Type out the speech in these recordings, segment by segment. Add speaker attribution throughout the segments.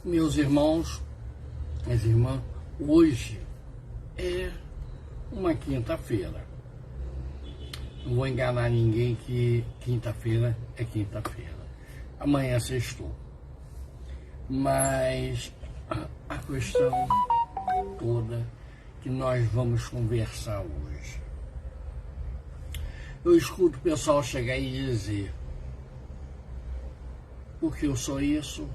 Speaker 1: Meus irmãos, minhas irmãs, hoje é uma quinta-feira. Não vou enganar ninguém que quinta-feira é quinta-feira. Amanhã é sextou. Mas a questão toda que nós vamos conversar hoje. Eu escuto o pessoal chegar e dizer: porque eu sou isso,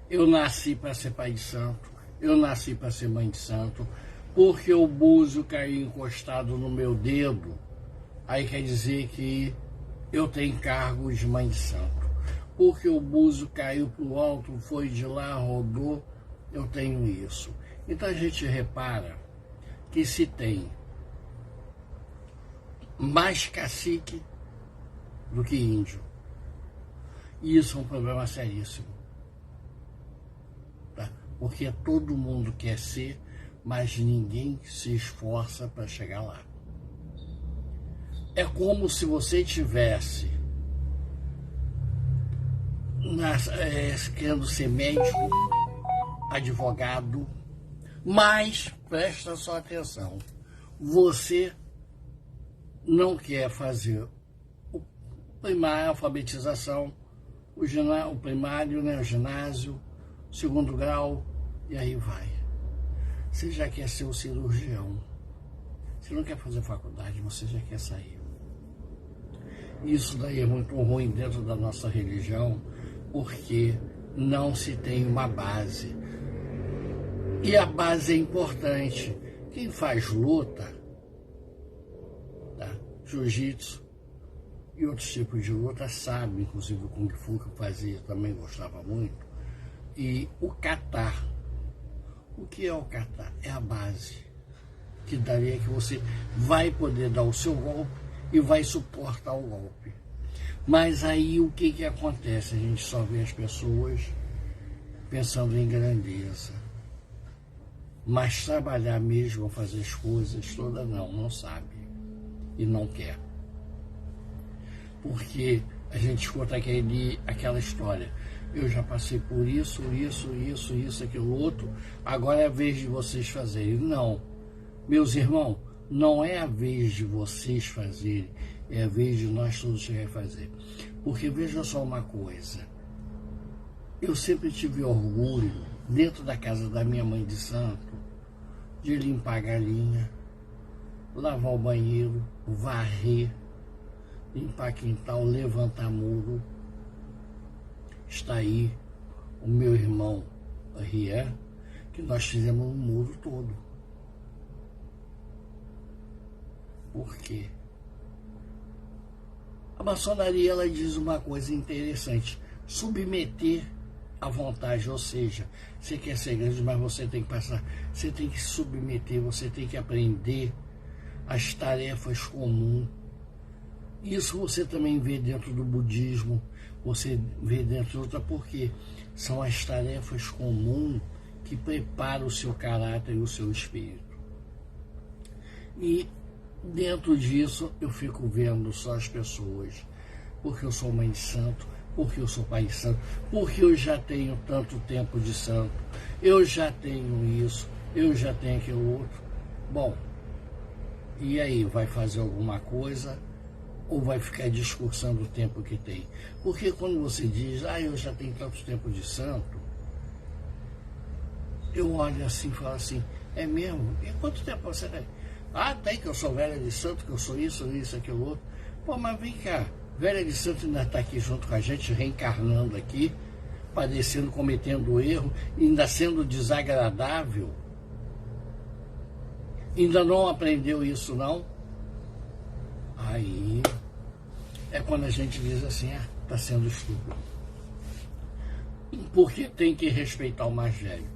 Speaker 1: eu nasci para ser pai de santo, eu nasci para ser mãe de santo, porque o búzio caiu encostado no meu dedo, aí quer dizer que eu tenho cargo de mãe de santo. Porque o búzio caiu para o alto, foi de lá, rodou, eu tenho isso. Então a gente repara que se tem mais cacique do que índio. E isso é um problema seríssimo. Tá? Porque todo mundo quer ser, mas ninguém se esforça para chegar lá. É como se você tivesse querendo ser médico, advogado, mas presta só atenção, você não quer fazer o primário, a alfabetização, o primário, né, o ginásio, segundo grau, e aí vai. Você já quer ser um cirurgião, você não quer fazer faculdade, você já quer sair. Isso daí é muito ruim dentro da nossa religião, porque não se tem uma base. E a base é importante. Quem faz luta, tá? Jiu-jitsu e outros tipos de luta sabe, inclusive o Kung Fu que eu fazia, também gostava muito. E o kata. O que é o kata? É a base que daria que você vai poder dar o seu golpe e vai suportar o golpe. Mas aí o que acontece? A gente só vê as pessoas pensando em grandeza. Mas trabalhar mesmo, fazer as coisas todas, não sabe. E não quer. Porque a gente escuta aquela história. Eu já passei por isso, aquilo outro. Agora é a vez de vocês fazerem. Não. Meus irmãos, não é a vez de vocês fazerem, é a vez de nós todos refazer. Porque veja só uma coisa, eu sempre tive orgulho, dentro da casa da minha mãe de santo, de limpar a galinha, lavar o banheiro, varrer, limpar quintal, levantar muro. Está aí o meu irmão Rian, que nós fizemos um muro todo. Por quê? A maçonaria, ela diz uma coisa interessante: submeter à vontade, ou seja, você quer ser grande, mas você tem que passar, você tem que submeter, você tem que aprender as tarefas comuns. Isso você também vê dentro do budismo, você vê dentro de outra, porque são as tarefas comuns que preparam o seu caráter e o seu espírito. E dentro disso, eu fico vendo só as pessoas, porque eu sou mãe de santo, porque eu sou pai de santo, porque eu já tenho tanto tempo de santo, eu já tenho isso, eu já tenho aquilo outro. Bom, e aí, vai fazer alguma coisa ou vai ficar discursando o tempo que tem? Porque quando você diz, eu já tenho tanto tempo de santo, eu olho assim e falo assim, é mesmo? E quanto tempo você tem? Tem que eu sou velha de santo, que eu sou isso, aquilo outro. Pô, mas vem cá, velha de santo ainda está aqui junto com a gente, reencarnando aqui, padecendo, cometendo erro, ainda sendo desagradável. Ainda não aprendeu isso, não? Aí é quando a gente diz assim, está sendo estúpido. Porque tem que respeitar o mais velho.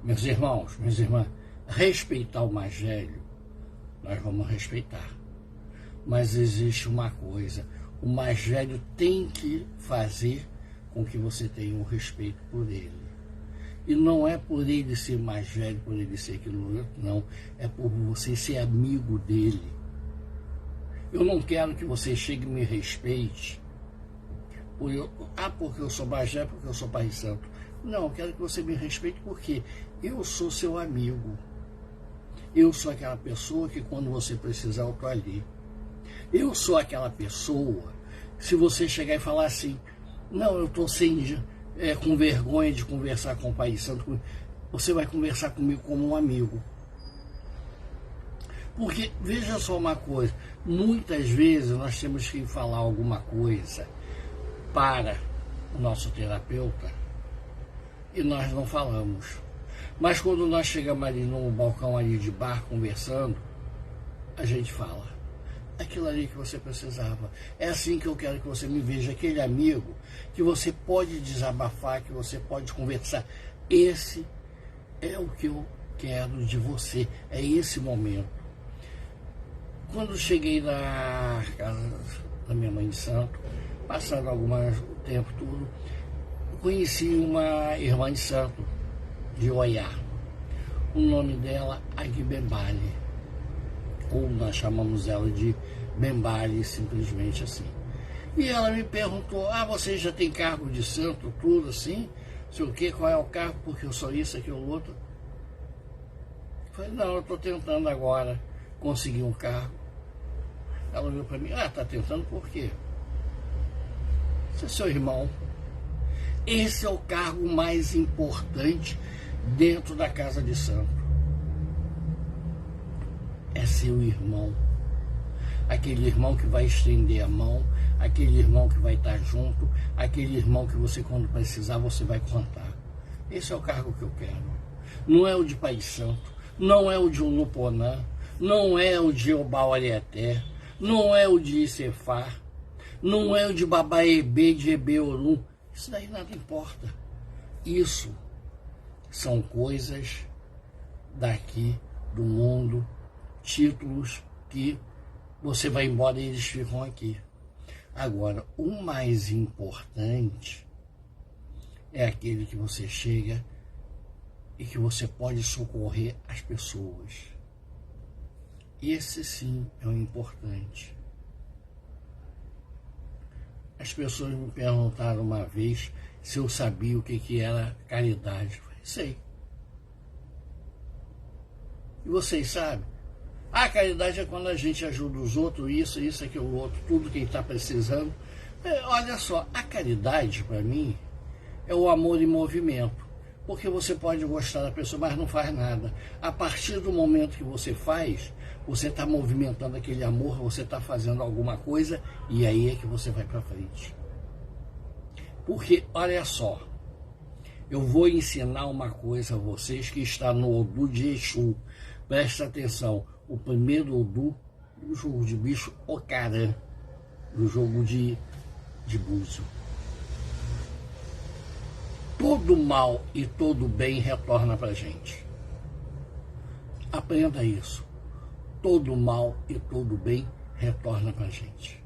Speaker 1: Meus irmãos, minhas irmãs, respeitar o mais velho, nós vamos respeitar. Mas existe uma coisa, o mais velho tem que fazer com que você tenha um respeito por ele. E não é por ele ser mais velho, por ele ser aquilo outro, não. É por você ser amigo dele. Eu não quero que você chegue e me respeite. Porque eu sou mais velho, porque eu sou pai santo. Não, eu quero que você me respeite porque eu sou seu amigo. Eu sou aquela pessoa que quando você precisar eu estou ali. Eu sou aquela pessoa, se você chegar e falar assim, não, eu estou com vergonha de conversar com o Pai Santo, você vai conversar comigo como um amigo. Porque, veja só uma coisa, muitas vezes nós temos que falar alguma coisa para o nosso terapeuta e nós não falamos. Mas quando nós chegamos ali no balcão ali de bar conversando, a gente fala. Aquilo ali que você precisava. É assim que eu quero que você me veja, aquele amigo que você pode desabafar, que você pode conversar. Esse é o que eu quero de você, é esse momento. Quando cheguei na casa da minha mãe de santo, passando algum tempo tudo, conheci uma irmã de santo de Oiá. O nome dela, Aguibembale, ou nós chamamos ela de Bembale, simplesmente assim. E ela me perguntou, você já tem cargo de santo, tudo assim? Sei o que, qual é o cargo, porque eu sou isso, aquilo, outro. Eu falei, não, eu estou tentando agora conseguir um cargo. Ela olhou para mim, está tentando por quê? Você é seu irmão. Esse é o cargo mais importante dentro da casa de santo. É seu irmão. Aquele irmão que vai estender a mão, aquele irmão que vai estar junto, aquele irmão que você, quando precisar, você vai contar. Esse é o cargo que eu quero. Não é o de Pai Santo, não é o de Uluponã, não é o de Obauarieté, não é o de Icefar, não é o de Babaebê, de Ebeorum. Isso daí nada importa. Isso são coisas daqui do mundo, títulos que você vai embora e eles ficam aqui. Agora, o mais importante é aquele que você chega e que você pode socorrer as pessoas. Esse sim é o importante. As pessoas me perguntaram uma vez se eu sabia o que era caridade. Eu falei, sei. E vocês sabem? A caridade é quando a gente ajuda os outros, isso, aquilo, outro, tudo quem está precisando. Olha só, a caridade, para mim, é o amor em movimento. Porque você pode gostar da pessoa, mas não faz nada. A partir do momento que você faz, você está movimentando aquele amor, você está fazendo alguma coisa, e aí é que você vai para frente. Porque, olha só, eu vou ensinar uma coisa a vocês que está no Odu de Exu. Presta atenção, o primeiro Odu do jogo de bicho Ocarã, do jogo de búzio. Todo mal e todo bem retorna para a gente. Aprenda isso. Todo mal e todo bem retorna para a gente.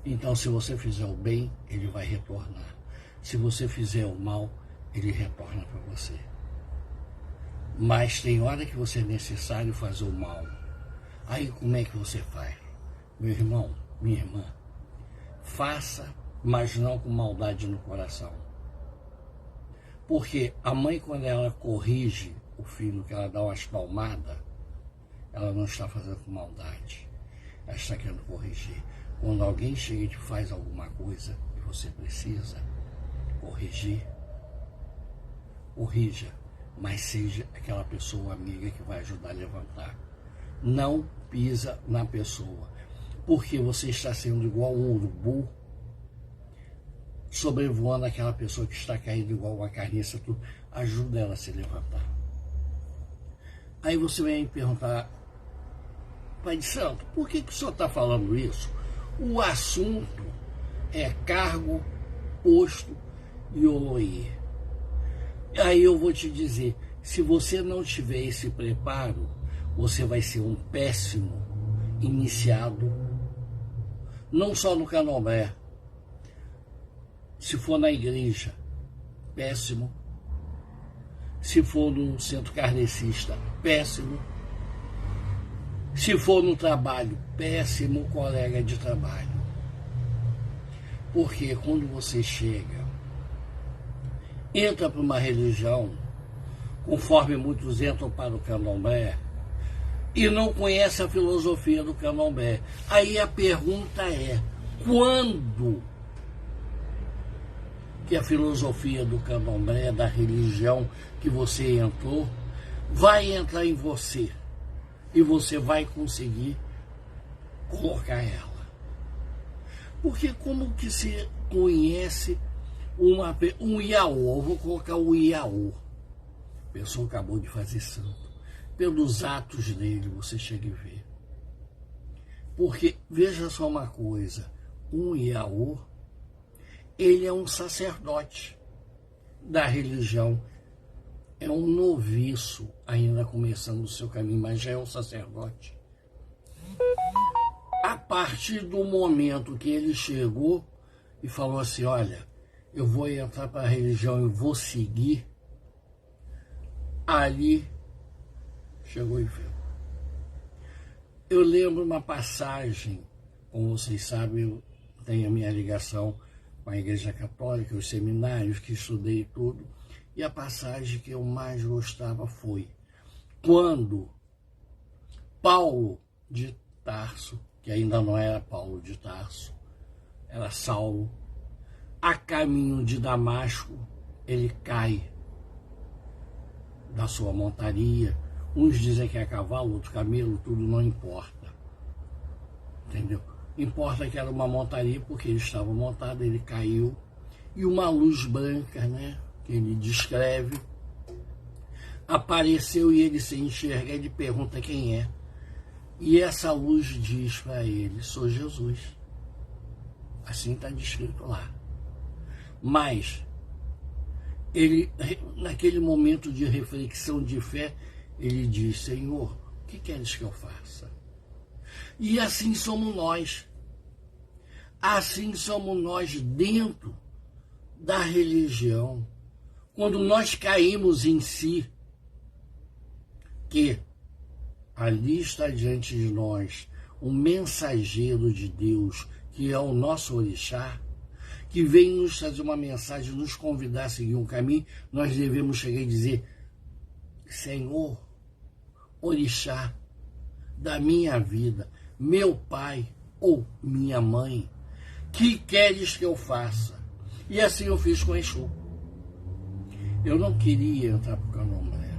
Speaker 1: Então, se você fizer o bem, ele vai retornar. Se você fizer o mal, ele retorna para você. Mas tem hora que você é necessário fazer o mal. Aí como é que você faz? Meu irmão, minha irmã, faça, mas não com maldade no coração. Porque a mãe, quando ela corrige o filho, que ela dá umas palmadas, ela não está fazendo com maldade. Ela está querendo corrigir. Quando alguém chega e te faz alguma coisa e você precisa corrigir, corrija, mas seja aquela pessoa amiga que vai ajudar a levantar. Não pisa na pessoa, porque você está sendo igual um urubu, sobrevoando aquela pessoa que está caída igual uma carniça, tu ajuda ela a se levantar. Aí você vai me perguntar, Pai de Santo, por que o senhor está falando isso? O assunto é cargo, posto e oloí. Aí eu vou te dizer, se você não tiver esse preparo, você vai ser um péssimo iniciado, não só no candomblé, se for na igreja, péssimo, Se for num centro kardecista, péssimo. Se for no trabalho, péssimo colega de trabalho. Porque quando você chega, entra para uma religião, conforme muitos entram para o candomblé, e não conhece a filosofia do candomblé. Aí a pergunta é, quando que a filosofia do candomblé, da religião que você entrou, vai entrar em você e você vai conseguir colocar ela? Porque como que se conhece um Iaô? Eu vou colocar o Iaô. A pessoa acabou de fazer santo. Pelos atos dele você chega e vê. Porque, veja só uma coisa, um Iaô, ele é um sacerdote da religião, é um noviço, ainda começando o seu caminho, mas já é um sacerdote. A partir do momento que ele chegou e falou assim, olha, eu vou entrar para a religião, eu vou seguir, ali chegou e viu. Eu lembro uma passagem, como vocês sabem, eu tenho a minha ligação com a Igreja Católica, os seminários que estudei tudo, e a passagem que eu mais gostava foi quando Paulo de Tarso, que ainda não era Paulo de Tarso, era Saulo, a caminho de Damasco, ele cai da sua montaria. Uns dizem que é cavalo, outro camelo, tudo não importa. Entendeu? Importa que era uma montaria porque ele estava montado, ele caiu. E uma luz branca, né, que ele descreve, apareceu e ele se enxerga, ele pergunta quem é. E essa luz diz para ele, sou Jesus. Assim está descrito lá. Mas ele, naquele momento de reflexão de fé, ele diz, Senhor, o que queres que eu faça? E assim somos nós. Assim somos nós dentro da religião. Quando nós caímos em si, que ali está diante de nós um mensageiro de Deus, que é o nosso orixá, que vem nos trazer uma mensagem, nos convidar a seguir um caminho, nós devemos chegar e dizer, Senhor, orixá da minha vida, meu pai ou minha mãe, que queres que eu faça? E assim eu fiz com Exu. Eu não queria entrar para o candomblé,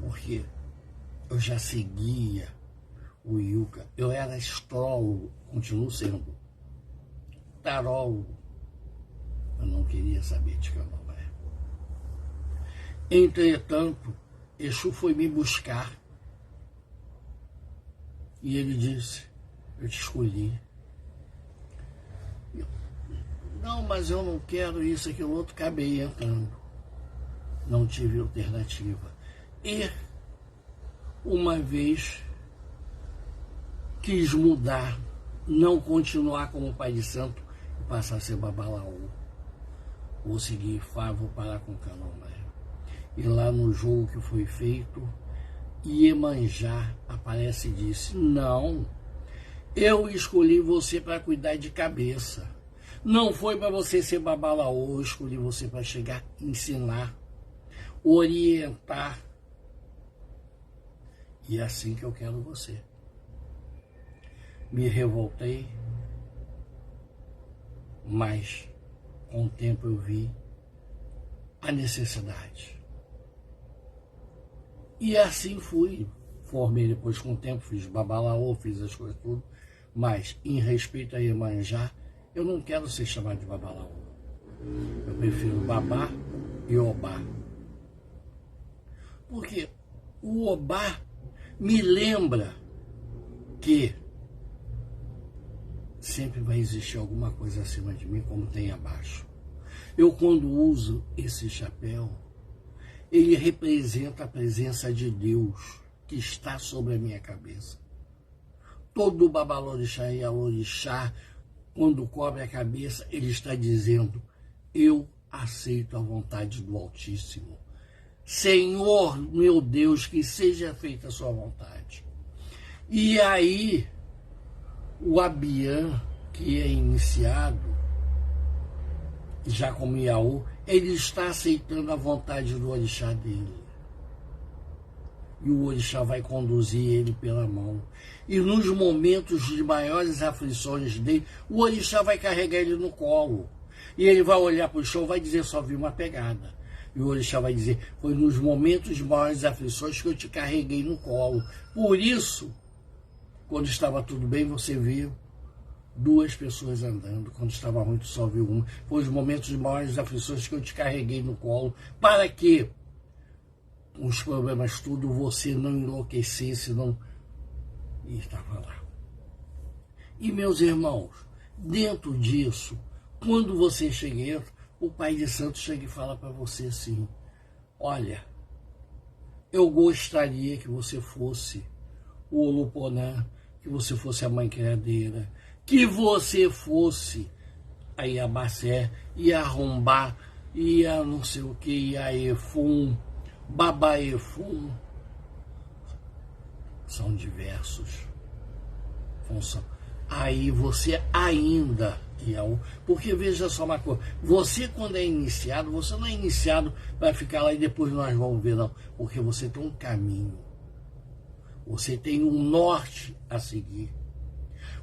Speaker 1: porque eu já seguia o Yucca, eu era astrólogo, continuo sendo, tarólogo, eu não queria saber de candomblé. Entretanto, Exu foi me buscar e ele disse, eu te escolhi. Não, mas eu não quero isso, aquilo, outro, acabei entrando. Não tive alternativa. E uma vez quis mudar, não continuar como pai de santo e passar a ser babalaú. Vou seguir Fá, vou parar com candomblé. E lá no jogo que foi feito, Iemanjá aparece e disse, não, eu escolhi você para cuidar de cabeça. Não foi para você ser babalaô, eu escolhi você para chegar, ensinar, orientar. E é assim que eu quero você. Me revoltei, mas com o tempo eu vi a necessidade. E assim fui. Formei depois com o tempo, fiz babalaô, fiz as coisas tudo. Mas, em respeito a Iemanjá, eu não quero ser chamado de babalaô. Eu prefiro babá e obá. Porque o obá me lembra que sempre vai existir alguma coisa acima de mim, como tem abaixo. Eu, quando uso esse chapéu, ele representa a presença de Deus que está sobre a minha cabeça. Todo babalorixá e alorixá, quando cobre a cabeça, ele está dizendo, eu aceito a vontade do Altíssimo. Senhor, meu Deus, que seja feita a sua vontade. E aí, o Abiã, que é iniciado, já como Iaú, ele está aceitando a vontade do orixá dele. E o orixá vai conduzir ele pela mão. E nos momentos de maiores aflições dele, o orixá vai carregar ele no colo. E ele vai olhar para o chão e vai dizer, só vi uma pegada. E o orixá vai dizer, foi nos momentos de maiores aflições que eu te carreguei no colo. Por isso, quando estava tudo bem, você viu 2 pessoas andando. Quando estava ruim, tu só viu uma. Foi os momentos de maiores aflições que eu te carreguei no colo. Para que os problemas tudo, você não enlouquecesse, não... E estava lá. E meus irmãos, dentro disso, quando você chega, o Pai de Santo chega e fala para você assim, olha, eu gostaria que você fosse o Oluponã, que você fosse a Mãe Criadeira, que você fosse a Iabacé, ia arrombar, ia não sei o que, ia Efum, Babaefum, são diversos. Aí você ainda, porque veja só uma coisa, você quando é iniciado, você não é iniciado para ficar lá e depois nós vamos ver, não, porque você tem um caminho, você tem um norte a seguir,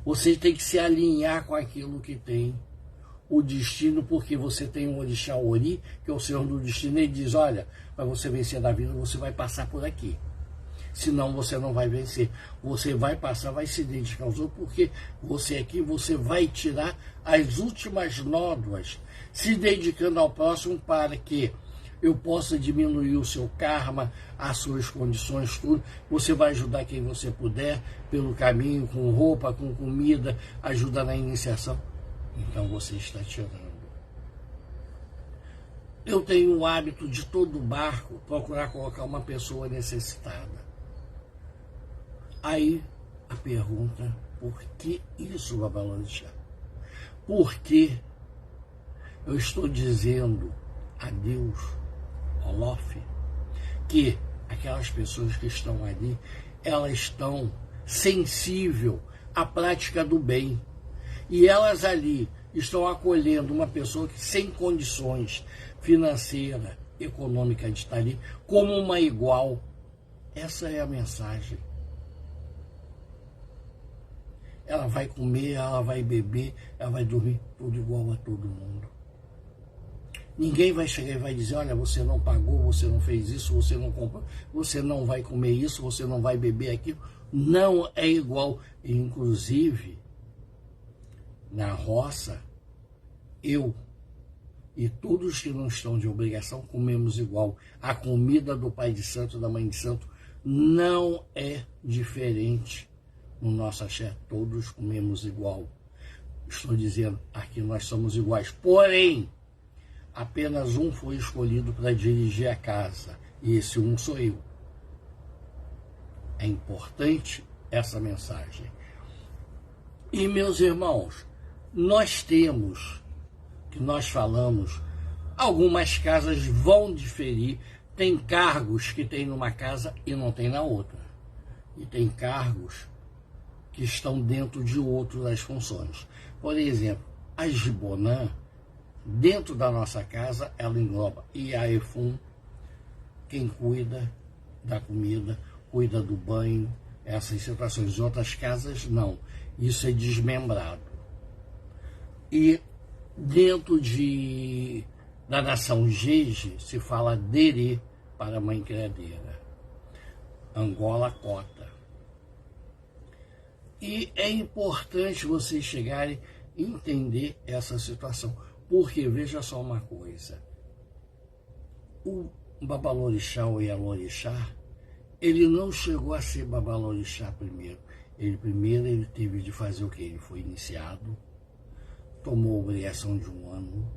Speaker 1: você tem que se alinhar com aquilo que tem o destino, porque você tem um orixá Ori, que é o senhor do destino, e ele diz, olha, para você vencer na vida, você vai passar por aqui. Senão você não vai vencer. Você vai passar, vai se dedicar aos outros, porque você aqui, você vai tirar as últimas nódoas, se dedicando ao próximo para que eu possa diminuir o seu karma, as suas condições, tudo. Você vai ajudar quem você puder, pelo caminho, com roupa, com comida, ajudar na iniciação. Então você está tirando. Eu tenho o hábito de todo barco procurar colocar uma pessoa necessitada. Aí a pergunta, por que isso, Babalorixá? Por que eu estou dizendo a Deus, Olof, que aquelas pessoas que estão ali, elas estão sensíveis à prática do bem. E elas ali estão acolhendo uma pessoa que sem condições financeira, econômica de estar ali, como uma igual. Essa é a mensagem. Ela vai comer, ela vai beber, ela vai dormir, tudo igual a todo mundo. Ninguém vai chegar e vai dizer, olha, você não pagou, você não fez isso, você não comprou, você não vai comer isso, você não vai beber aquilo. Não é igual. Inclusive, na roça, eu e todos que não estão de obrigação comemos igual. A comida do Pai de Santo, da Mãe de Santo, não é diferente. No nosso axé, todos comemos igual. Estou dizendo, aqui nós somos iguais. Porém, apenas um foi escolhido para dirigir a casa. E esse um sou eu. É importante essa mensagem. E, meus irmãos, nós temos, que nós falamos, algumas casas vão diferir. Tem cargos que tem numa casa e não tem na outra. E tem cargos que estão dentro de outras funções. Por exemplo, a Gibonã, dentro da nossa casa, ela engloba Iaefum, quem cuida da comida, cuida do banho, essas situações. Em outras casas, não. Isso é desmembrado. E dentro da nação Jeje, se fala Dere para a Mãe Criadeira. Angola, Cota. E é importante vocês chegarem e entender essa situação. Porque, veja só uma coisa. O Babalorixá ou Ialorixá, ele não chegou a ser Babalorixá primeiro. Ele teve de fazer o quê? Ele foi iniciado, tomou a obrigação de 1 ano.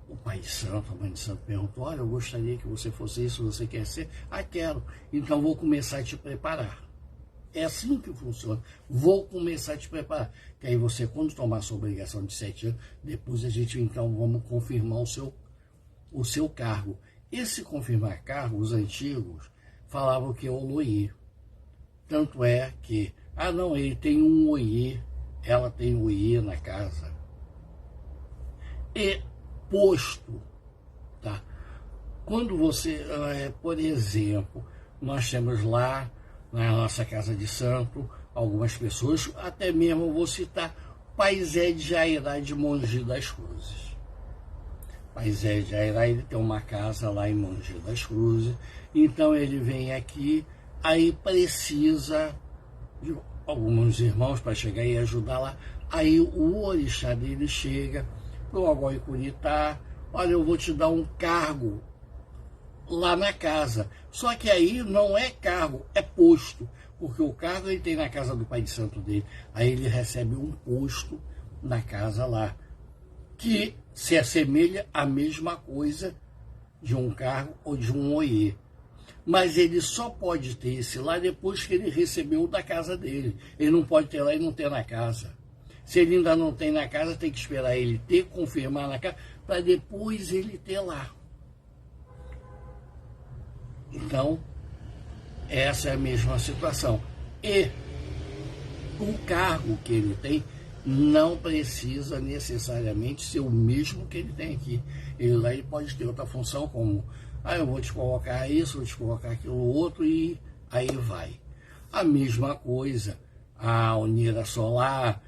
Speaker 1: O Pai de Santo, a Mãe de Santo perguntou, olha, eu gostaria que você fosse isso, você quer ser? Ah, quero. Então vou começar a te preparar. É assim que funciona. Vou começar a te preparar. Que aí você, quando tomar sua obrigação de 7 anos, depois a gente, então, vamos confirmar o seu cargo. Esse confirmar cargo, os antigos falavam que é o loyer. Tanto é que, não, ele tem um oiê, ela tem um oiê na casa. E posto, tá? Quando você, por exemplo, nós temos lá na nossa casa de santo, algumas pessoas, até mesmo vou citar Pai Zé de Jairá de Mogi das Cruzes. Pai Zé de Jairá, ele tem uma casa lá em Mogi das Cruzes, então ele vem aqui, aí precisa de alguns irmãos para chegar e ajudar lá, aí o orixá dele chega, pro Agoicuritá, olha, eu vou te dar um cargo lá na casa. Só que aí não é cargo, é posto. Porque o cargo ele tem na casa do pai de santo dele. Aí ele recebe um posto na casa lá. Que se assemelha à mesma coisa de um cargo ou de um oiê. Mas ele só pode ter esse lá depois que ele recebeu da casa dele. Ele não pode ter lá e não ter na casa. Se ele ainda não tem na casa, tem que esperar ele ter, confirmar na casa, para depois ele ter lá. Então, essa é a mesma situação. E o cargo que ele tem não precisa necessariamente ser o mesmo que ele tem aqui. Ele lá ele pode ter outra função, como, eu vou te colocar isso, vou te colocar aquilo outro, e aí vai. A mesma coisa, a Unira Solar,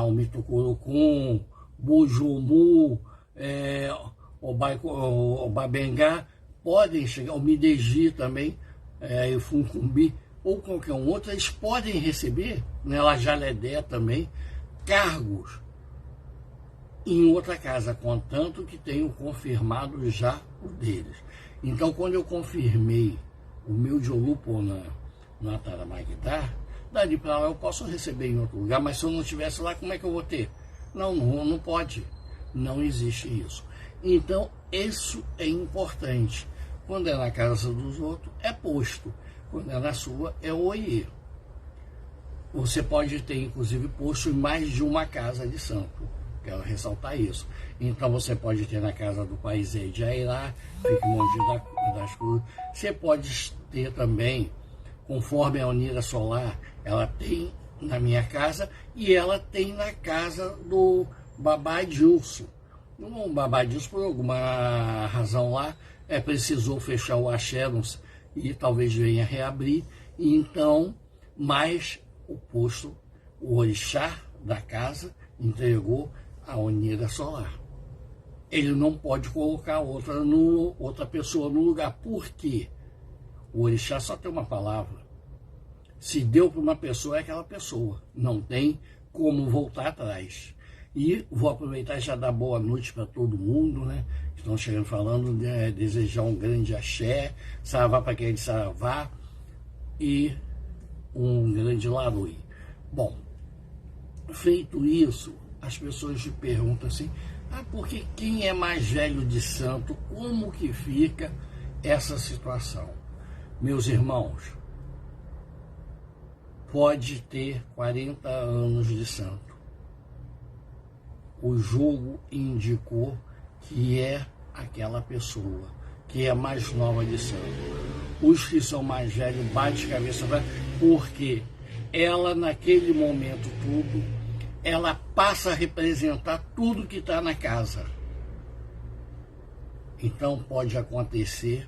Speaker 1: o Mitucurucum, Bujumu, o Babengá, podem chegar, o Midegi também, o Funcumbi, ou qualquer um outro, eles podem receber, né, a Jaledé também, cargos em outra casa, contanto que tenham confirmado já o deles. Então, quando eu confirmei o meu Jolupo na Taramagdá, dali para lá eu posso receber em outro lugar, mas se eu não estivesse lá, como é que eu vou ter? Não pode. Não existe isso. Então, isso é importante. Quando é na casa dos outros, é posto. Quando é na sua, é oiê. Você pode ter, inclusive, posto em mais de uma casa de santo. Quero ressaltar isso. Então, você pode ter na casa do Pai Zé de Jairá, fica em Mogi das Cruzes. Você pode ter também, conforme a Unira Solar, ela tem na minha casa e ela tem na casa do Babá Dilson. O Babá Dilson, por alguma razão lá, precisou fechar o axé e talvez venha reabrir. Então, mas o posto, o orixá da casa, entregou a Unira Solar. Ele não pode colocar outra pessoa no lugar. Por quê? O orixá só tem uma palavra. Se deu para uma pessoa, é aquela pessoa. Não tem como voltar atrás. E vou aproveitar e já dar boa noite para todo mundo, né? Estão chegando falando, desejar um grande axé, saravá para quem é de Saravá e um grande larui. Bom, feito isso, as pessoas me perguntam assim, porque quem é mais velho de santo, como que fica essa situação? Meus irmãos, pode ter 40 anos de santo. O jogo indicou que é aquela pessoa, que é mais nova de santo. Os que são mais velhos batem cabeça, porque ela, naquele momento tudo, ela passa a representar tudo que está na casa. Então pode acontecer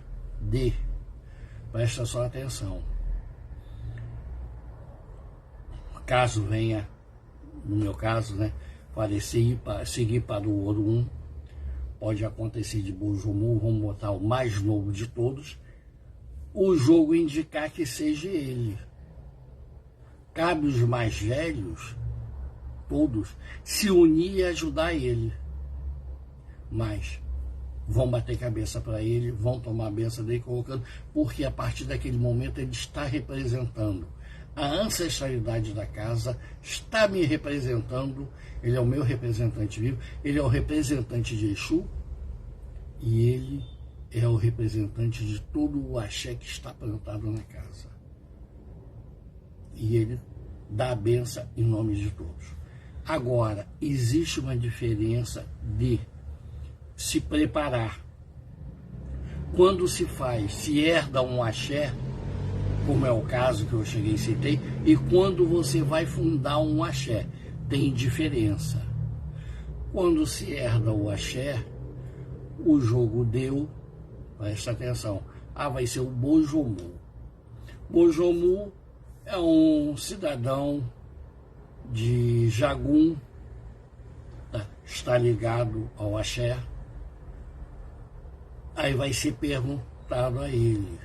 Speaker 1: presta só atenção, caso venha, no meu caso, né, falecer e seguir para o Orum, pode acontecer de Bujumu, vamos botar o mais novo de todos, o jogo indicar que seja ele. Cabe os mais velhos, todos, se unir e ajudar ele. Mas vão bater cabeça para ele, vão tomar a benção dele colocando, porque a partir daquele momento ele está representando a ancestralidade da casa, está me representando, ele é o meu representante vivo, ele é o representante de Exu e ele é o representante de todo o axé que está plantado na casa. e ele dá a benção em nome de todos. Agora, existe uma diferença de se preparar. Quando se herda um axé, como é o caso que eu cheguei e citei, e quando você vai fundar um axé, tem diferença. Quando se herda o axé, o jogo deu, presta atenção, vai ser o Bojomu. Bojomu é um cidadão de Jagum, tá? Está ligado ao axé. Aí vai ser perguntado a ele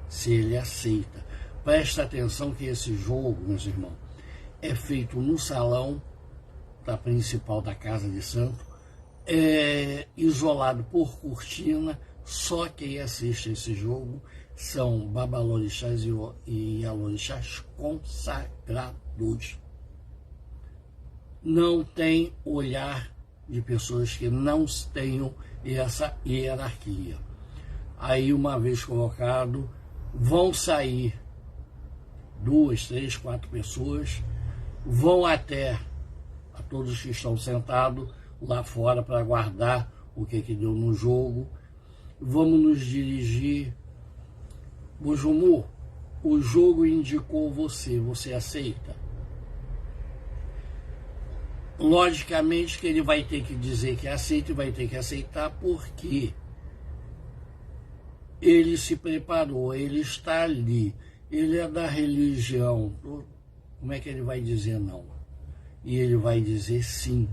Speaker 1: se ele aceita. Presta atenção que esse jogo, meus irmãos, é feito no salão da principal da Casa de Santo, é isolado por cortina. Só quem assiste esse jogo são babalorixás e alorixás consagrados. Não tem olhar de pessoas que não tenham essa hierarquia. Aí, uma vez colocado, vão sair 2, 3, 4 pessoas, vão até a todos que estão sentados lá fora para aguardar o que deu no jogo. Vamos nos dirigir. Bojomu, o jogo indicou você aceita? Logicamente que ele vai ter que dizer que aceita e vai ter que aceitar, porque ele se preparou, ele está ali, ele é da religião. Como é que ele vai dizer não? E ele vai dizer sim.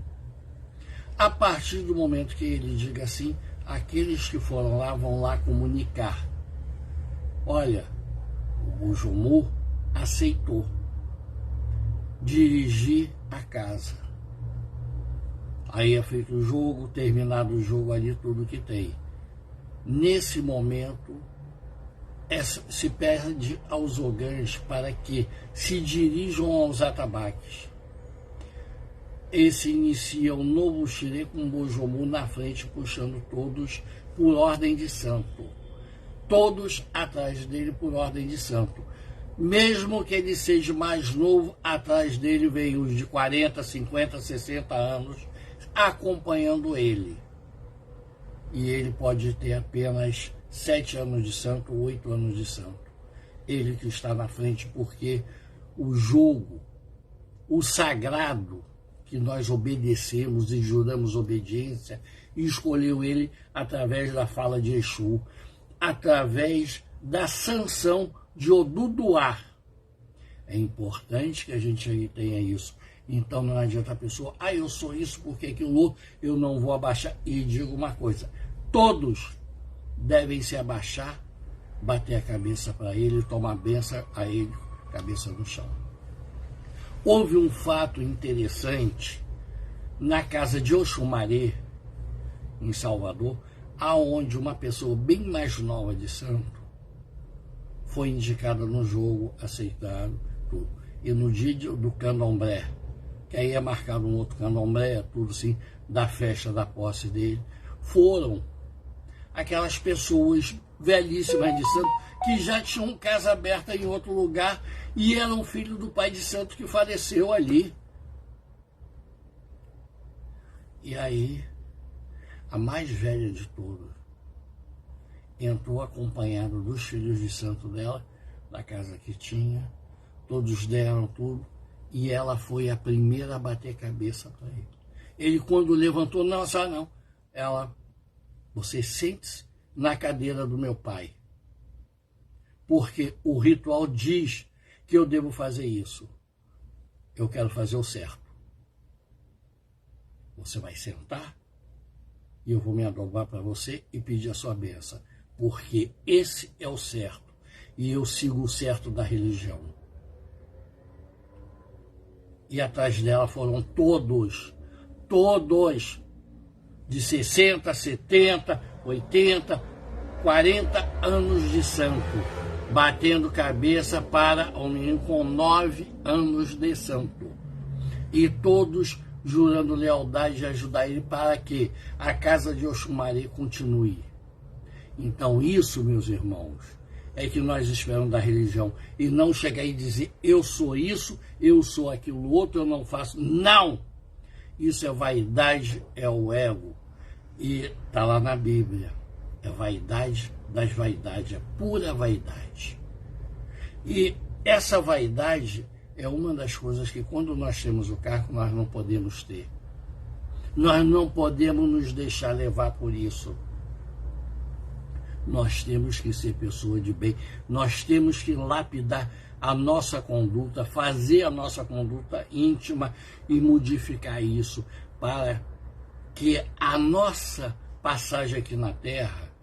Speaker 1: A partir do momento que ele diga sim, aqueles que foram lá vão lá comunicar. Olha, o Bojomu aceitou dirigir a casa. Aí é feito o jogo, terminado o jogo ali, tudo que tem. Nesse momento, se pede aos ogãs para que se dirijam aos atabaques. Esse inicia um novo xirê com o Bojomu na frente, puxando todos por ordem de santo. Todos atrás dele por ordem de santo. Mesmo que ele seja mais novo, atrás dele vem os de 40, 50, 60 anos, acompanhando ele. E ele pode ter apenas 7 anos de santo, 8 anos de santo. Ele que está na frente, porque o jogo, o sagrado, que nós obedecemos e juramos obediência, e escolheu ele através da fala de Exu, através da sanção de Oduduá. É importante que a gente tenha isso. Então não adianta a pessoa, eu sou isso, porque aquilo outro, eu não vou abaixar. E digo uma coisa, todos devem se abaixar, bater a cabeça para ele, tomar benção a ele, cabeça no chão. Houve um fato interessante na casa de Oxumaré, em Salvador, aonde uma pessoa bem mais nova de santo foi indicada no jogo, aceitaram tudo. E no dia do candomblé, que aí é marcado um outro candomblé, tudo assim, da festa da posse dele, foram aquelas pessoas velhíssimas de santo que já tinham casa aberta em outro lugar e eram filho do pai de santo que faleceu ali. E aí, a mais velha de todas entrou acompanhada dos filhos de santo dela, da casa que tinha, todos deram tudo, e ela foi a primeira a bater cabeça para ele. Ele, quando levantou, não, só não. Ela, você sente-se na cadeira do meu pai, porque o ritual diz que eu devo fazer isso. Eu quero fazer o certo. Você vai sentar e eu vou me adobar para você e pedir a sua bênção, porque esse é o certo e eu sigo o certo da religião. E atrás dela foram todos de 60, 70, 80, 40 anos de santo, batendo cabeça para um menino com 9 anos de santo. E todos jurando lealdade de ajudar ele para que a casa de Oxumaré continue. Então isso, meus irmãos, é que nós esperamos da religião. E não chegar e dizer, eu sou isso, eu sou aquilo outro, eu não faço. Não! Isso é vaidade, é o ego. E está lá na Bíblia. É vaidade das vaidades, é pura vaidade. E essa vaidade é uma das coisas que quando nós temos o cargo, nós não podemos ter. Nós não podemos nos deixar levar por isso. Nós temos que ser pessoa de bem. Nós temos que lapidar a nossa conduta, fazer a nossa conduta íntima e modificar isso para que a nossa passagem aqui na Terra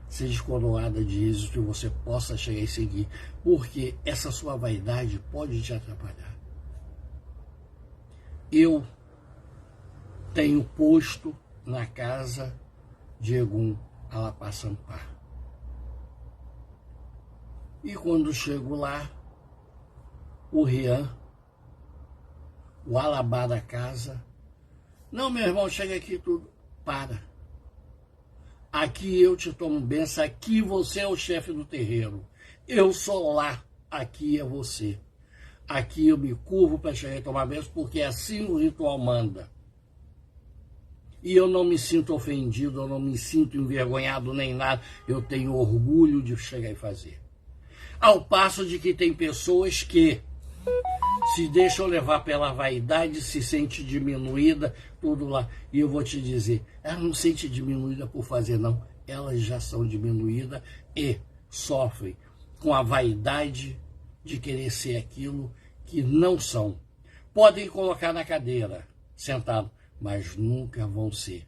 Speaker 1: seja coroada de êxito e você possa chegar e seguir. Porque essa sua vaidade pode te atrapalhar. Eu tenho posto na casa de Egum Alapassampá. E quando chego lá, o Rian, o alabá da casa, não, meu irmão, chega aqui tudo, para. Aqui eu te tomo benção, aqui você é o chefe do terreiro. Eu sou lá, aqui é você. Aqui eu me curvo para chegar e tomar benção, porque assim o ritual manda. E eu não me sinto ofendido, eu não me sinto envergonhado nem nada. Eu tenho orgulho de chegar e fazer. Ao passo de que tem pessoas que se deixam levar pela vaidade, se sente diminuída, tudo lá. E eu vou te dizer, ela não se sente diminuída por fazer, não. Elas já são diminuídas e sofrem com a vaidade de querer ser aquilo que não são. Podem colocar na cadeira, sentado, mas nunca vão ser.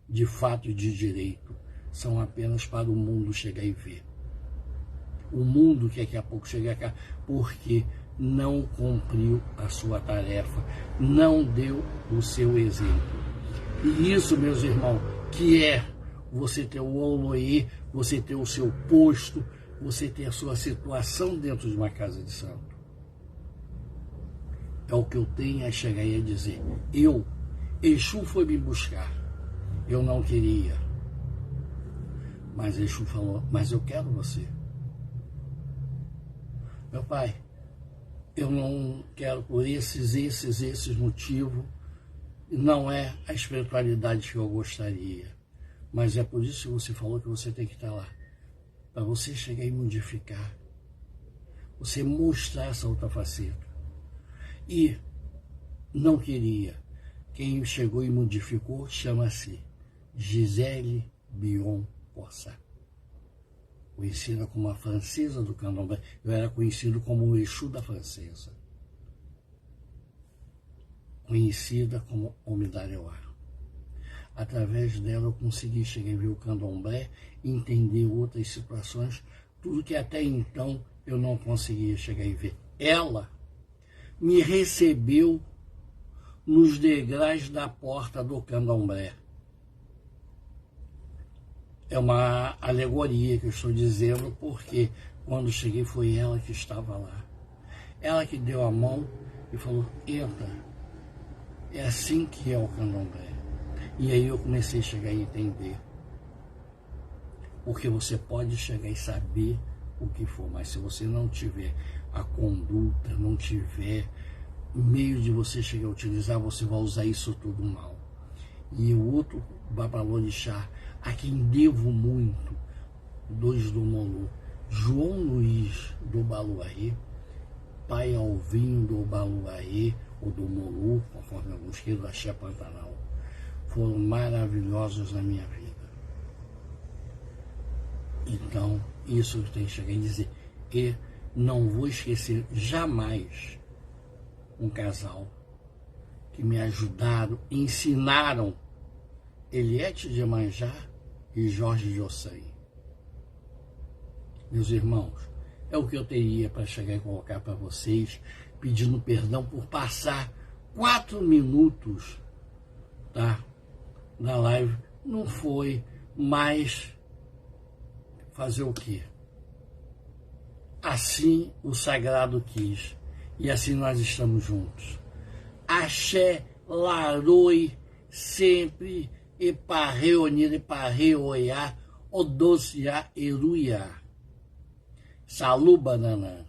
Speaker 1: De fato e de direito. São apenas para o mundo chegar e ver. O mundo que daqui a pouco chega cá, porque não cumpriu a sua tarefa, não deu o seu exemplo. E isso, meus irmãos, que é você ter o Oloê, você ter o seu posto, você ter a sua situação dentro de uma casa de santo. É o que eu tenho a chegar e a dizer. Exu foi me buscar, eu não queria. Mas Exu falou, mas eu quero você. Meu pai, eu não quero por esses motivos. Não é a espiritualidade que eu gostaria. Mas é por isso que você falou que você tem que estar lá. Para você chegar e modificar. Você mostrar essa outra faceta. E não queria. Quem chegou e modificou chama-se Gisele Bion Poçá. Conhecida como a francesa do candomblé. Eu era conhecido como o Exu da francesa. Conhecida como Omidareuá. Através dela eu consegui chegar a ver o candomblé, entender outras situações, tudo que até então eu não conseguia chegar e ver. Ela me recebeu nos degraus da porta do candomblé. É uma alegoria que eu estou dizendo, porque quando cheguei foi ela que estava lá. Ela que deu a mão e falou, entra. É assim que é o candomblé. E aí eu comecei a chegar e entender. Porque você pode chegar e saber o que for, mas se você não tiver a conduta, não tiver meio de você chegar a utilizar, você vai usar isso tudo mal. E o outro Babalorixá, a quem devo muito, dois do Molu, João Luiz do Baluaê, Pai Alvinho do Baluaê, ou do Molu, conforme alguns queiram, da Axé Pantanal, foram maravilhosos na minha vida. Então, isso eu tenho que chegar e dizer, e não vou esquecer jamais um casal que me ajudaram, ensinaram, Eliette de Iemanjá e Jorge de Ossanha. Meus irmãos, é o que eu teria para chegar e colocar para vocês, pedindo perdão por passar 4 minutos, tá, na live. Não foi mais fazer o quê? Assim o sagrado quis, e assim nós estamos juntos. Axé, Laroi, sempre, Eparre, Onira, Eparre, Oiá, Odociá, Eruiá. Salu, banana.